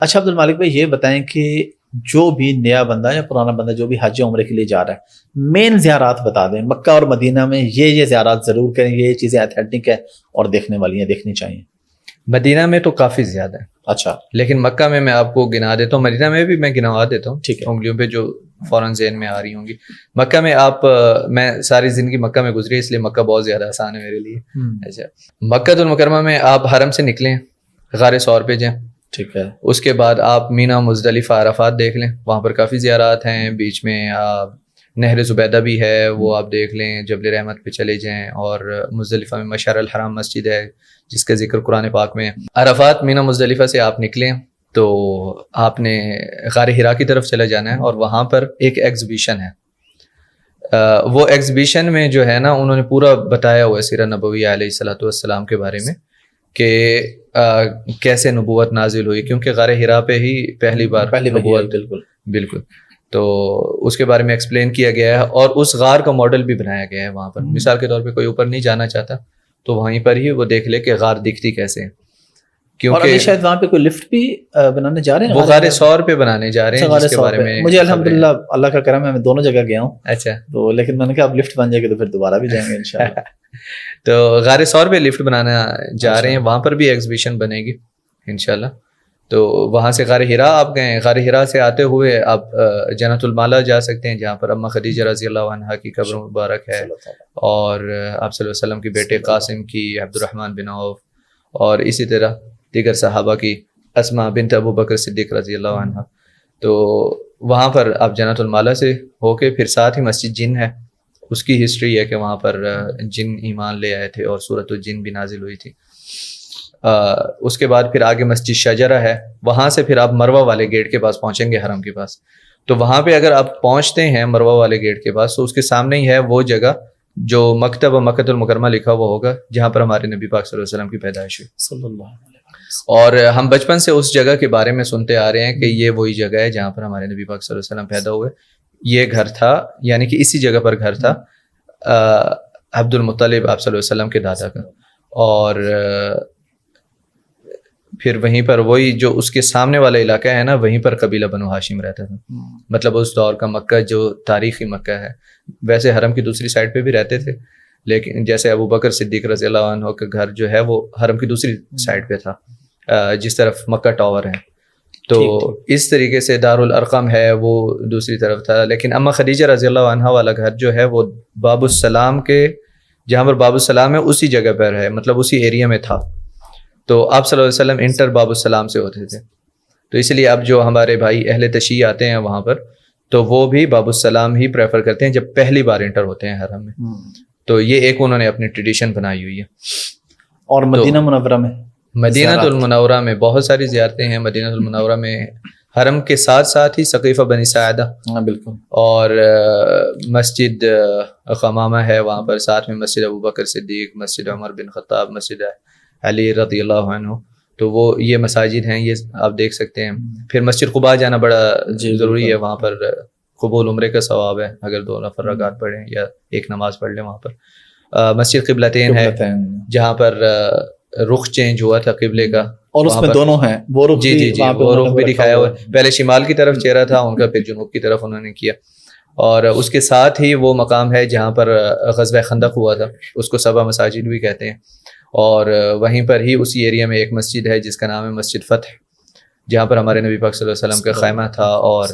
اچھا عبد المالک بھائی یہ بتائیں کہ جو بھی نیا بندہ یا پرانا بندہ جو بھی حج عمرے کے لیے جا رہا ہے مین زیارات بتا دیں، مکہ اور مدینہ میں یہ زیارات ضرور کریں، یہ چیزیں اتھینٹک ہے اور دیکھنے والی ہیں، دیکھنی چاہیے. مدینہ میں تو کافی زیادہ ہے، اچھا لیکن مکہ میں آپ کو گنا دیتا ہوں، مدینہ میں بھی میں گنوا دیتا ہوں ٹھیک ہے. انگلیوں پہ جو فوراً ذہن میں آ رہی ہوں گی. مکہ میں میں ساری زندگی مکہ میں گزری، اس لیے مکہ بہت زیادہ آسان ہے میرے لیے. اچھا، مکہ المکرمہ میں آپ حرم سے نکلیں، غار ثور پہ جائیں، ٹھیک ہے. اس کے بعد آپ مینا، مزدلفہ، عرفات دیکھ لیں، وہاں پر کافی زیارات ہیں. بیچ میں نہر زبیدہ بھی ہے، وہ آپ دیکھ لیں. جبل رحمت پہ چلے جائیں، اور مزدلفہ میں مشعر الحرام مسجد ہے جس کا ذکر قرآن پاک میں ہے. عرفات، مینا، مزدلفہ سے آپ نکلیں تو آپ نے غار حرا کی طرف چلے جانا ہے، اور وہاں پر ایک ایگزیبیشن ہے. وہ ایگزیبیشن میں جو ہے نا انہوں نے پورا بتایا ہوا ہے سیرت نبوی علیہ الصلوۃ والسلام کے بارے میں کہ کیسے نبوت نازل ہوئی، کیونکہ غار حرا پہ ہی پہلی بار نبوت. بالکل. تو اس کے بارے میں ایکسپلین کیا گیا ہے، اور اس غار کا ماڈل بھی بنایا گیا ہے وہاں پر. مثال کے طور پہ کوئی اوپر نہیں جانا چاہتا تو وہیں پر ہی وہ دیکھ لے کہ غار دکھتی کیسے ہے. اور ابھی شاید وہاں پہ کوئی لفٹ بھی بنانے جا رہے ہیں، وہ غار ثور پہ بنانے جا رہے ہیں، جس کے بارے میں مجھے الحمدللہ اللہ کا کرم ہے میں دونوں جگہ گیا ہوں. اچھا. تو لیکن میں نے کہا اب لفٹ بن جائے گی تو پھر دوبارہ بھی جائیں گے انشاءاللہ. تو غار ثور پہ لفٹ بنانا جا رہے ہیں، وہاں پر بھی ایگزیبیشن بنے گی انشاءاللہ. تو وہاں سے غار حرا آپ گئے، غار حرا سے آتے ہوئے آپ جنت المالا جا سکتے ہیں، جہاں پر اما خدیجہ رضی اللہ عنہا کی قبر مبارک ہے، اور آپ صلی اللہ علیہ وسلم کے بیٹے قاسم کی، عبد الرحمن بن عوف، اور اسی طرح دیگر صحابہ کی، اسماء بنت ابو بکر صدیق رضی اللہ عنہ. تو وہاں پر آپ جنت المالا سے ہو کے پھر ساتھ ہی مسجد جن ہے، اس کی ہسٹری ہے کہ وہاں پر جن ایمان لے آئے تھے اور سورۃ الجن بھی نازل ہوئی تھی. اس کے بعد پھر آگے مسجد شجرہ ہے، وہاں سے پھر آپ مروہ والے گیٹ کے پاس پہنچیں گے حرم کے پاس. تو وہاں پہ اگر آپ پہنچتے ہیں مروہ والے گیٹ کے پاس، تو اس کے سامنے ہی ہے وہ جگہ جو مکتب مکۃ المکرمہ لکھا ہوا ہوگا، جہاں پر ہمارے نبی پاک صلی اللہ علیہ وسلم کی پیدائش ہوئی صلی اللہ علیہ وسلم. اور ہم بچپن سے اس جگہ کے بارے میں سنتے آ رہے ہیں کہ یہ وہی جگہ ہے جہاں پر ہمارے نبی پاک صلی اللہ علیہ وسلم پیدا ہوئے. یہ گھر تھا، یعنی کہ اسی جگہ پر گھر تھا عبد المطلب آپ صلی اللہ علیہ وسلم کے دادا کا. اور پھر وہیں پر وہی جو اس کے سامنے والا علاقہ ہے نا، وہیں پر قبیلہ بنو ہاشم رہتا تھا. مطلب اس دور کا مکہ جو تاریخی مکہ ہے. ویسے حرم کی دوسری سائڈ پہ بھی رہتے تھے، لیکن جیسے ابو بکر صدیق رضی اللہ عنہ کا گھر جو ہے وہ حرم کی دوسری سائڈ پہ تھا، جس طرف مکہ ٹاور ہے. تو اس طریقے سے دارالارقم ہے وہ دوسری طرف تھا. لیکن اما خدیجہ رضی اللہ عنہ والا گھر جو ہے وہ باب السلام کے، جہاں پر باب السلام ہے اسی جگہ پر ہے، مطلب اسی ایریا میں تھا. تو آپ صلی اللہ علیہ وسلم انٹر باب السلام سے ہوتے تھے. تو اس لیے اب جو ہمارے بھائی اہل تشیع آتے ہیں وہاں پر، تو وہ بھی باب السلام ہی پریفر کرتے ہیں جب پہلی بار انٹر ہوتے ہیں حرم میں. تو یہ ایک انہوں نے اپنی ٹریڈیشن بنائی ہوئی ہے. اور مدینہ منورہ میں، مدینہ المنورہ میں بہت ساری زیارتیں ہیں. مدینہ المنورہ میں حرم کے ساتھ ساتھ ہی سقیفہ بنی ساعدہ، بالکل، اور مسجد قمامہ ہے وہاں پر، ساتھ میں مسجد ابو بکر صدیق، مسجد عمر بن خطاب، مسجد علی رضی اللہ عنہ. تو وہ یہ مساجد ہیں، یہ آپ دیکھ سکتے ہیں. پھر مسجد قباء جانا بڑا ضروری ہے، وہاں پر قبول عمرے کا ثواب ہے اگر 2 نفل رکعت پڑھیں یا 1 نماز پڑھ لیں. وہاں پر مسجد قبلتین ہے، جہاں پر رخ چینج ہوا تھا قبلے کا، اور اس میں دونوں ہیں، وہ رخ جی وہ رخ بھی دکھایا ہوا ہے. پہلے شمال کی طرف چہرہ تھا ان کا، پھر جنوب کی طرف انہوں نے کیا. اور اس کے ساتھ ہی وہ مقام ہے جہاں پر غزوہ خندق ہوا تھا، اس کو 7 مساجد بھی کہتے ہیں. اور وہیں پر ہی اسی ایریا میں ایک مسجد ہے جس کا نام ہے مسجد فتح، جہاں پر ہمارے نبی پاک صلی اللہ علیہ وسلم کا خیمہ تھا، اور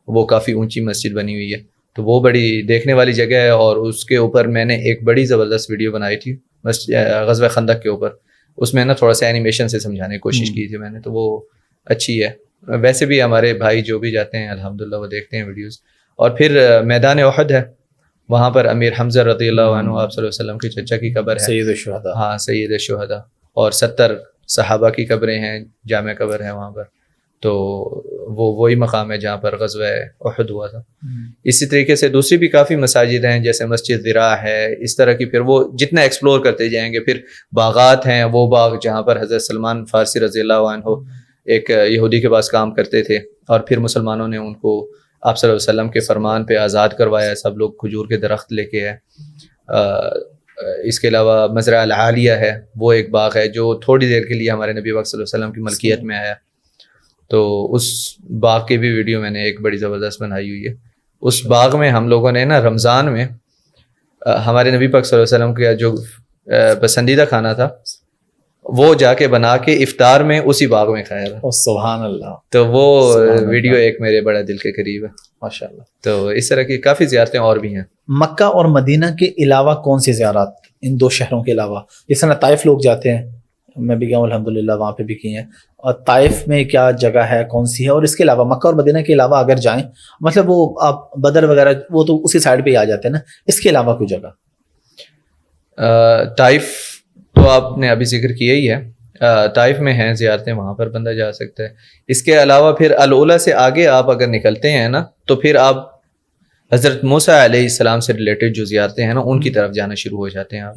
وہ کافی اونچی مسجد بنی ہوئی ہے. تو وہ بڑی دیکھنے والی جگہ ہے. اور اس کے اوپر میں نے ایک بڑی زبردست ویڈیو بنائی تھی غزوہ خندق کے اوپر. اس میں نا تھوڑا سا اینیمیشن سے سمجھانے کی کوشش کی تھی میں نے، تو وہ اچھی ہے. ویسے بھی ہمارے بھائی جو بھی جاتے ہیں الحمدللہ وہ دیکھتے ہیں ویڈیوز. اور پھر میدان احد ہے، وہاں پر امیر حمزہ رضی اللہ عنہ آپ صلی اللہ علیہ وسلم کے چچا کی قبر ہے، سید الشہداء. ہاں سید الشہداء. اور 70 صحابہ کی قبریں ہیں، جامع قبر ہے وہاں پر. تو وہی مقام ہے جہاں پر غزوہ احد ہوا تھا. اسی طریقے سے دوسری بھی کافی مساجد ہیں، جیسے مسجد ذراع ہے، اس طرح کی. پھر وہ جتنا ایکسپلور کرتے جائیں گے. پھر باغات ہیں، وہ باغ جہاں پر حضرت سلمان فارسی رضی اللہ عنہ ایک یہودی کے پاس کام کرتے تھے، اور پھر مسلمانوں نے ان کو آپ صلی اللہ علیہ وسلم کے فرمان پہ آزاد کروایا. سب لوگ کھجور کے درخت لے کے آئے. اس کے علاوہ مزرعہ العالیہ ہے، وہ ایک باغ ہے جو تھوڑی دیر کے لیے ہمارے نبی پاک صلی اللہ علیہ وسلم کی ملکیت میں آیا. تو اس باغ کی بھی ویڈیو میں نے ایک بڑی زبردست بنائی ہوئی ہے. اس باغ میں ہم لوگوں نے نا رمضان میں ہمارے نبی پاک صلی اللہ علیہ وسلم کا جو پسندیدہ کھانا تھا وہ جا کے بنا کے افطار میں اسی باغ میں کھایا تھا. سبحان اللہ. تو وہ ویڈیو ایک میرے بڑا دل کے قریب ہے ماشاء اللہ. تو اس طرح کی کافی زیارتیں اور بھی ہیں. مکہ اور مدینہ کے علاوہ کون سی زیارات ان دو شہروں کے علاوہ؟ جس طرح طائف لوگ جاتے ہیں, میں بھی گیا ہوں الحمدللہ, وہاں پہ بھی کی ہیں. اور طائف میں کیا جگہ ہے, کون سی ہے؟ اور اس کے علاوہ مکہ اور مدینہ کے علاوہ اگر جائیں, مطلب وہ آپ بدر وغیرہ وہ تو اسی سائڈ پہ ہی آ جاتے ہیں نا, اس کے علاوہ کوئی جگہ؟ طائف تو آپ نے ابھی ذکر کیا ہی ہے, طائف میں ہیں زیارتیں, وہاں پر بندہ جا سکتا ہے. اس کے علاوہ پھر العلا سے آگے آپ اگر نکلتے ہیں نا تو پھر آپ حضرت موسیٰ علیہ السلام سے ریلیٹڈ جو زیارتیں ہیں نا ان کی طرف جانا شروع ہو جاتے ہیں آپ.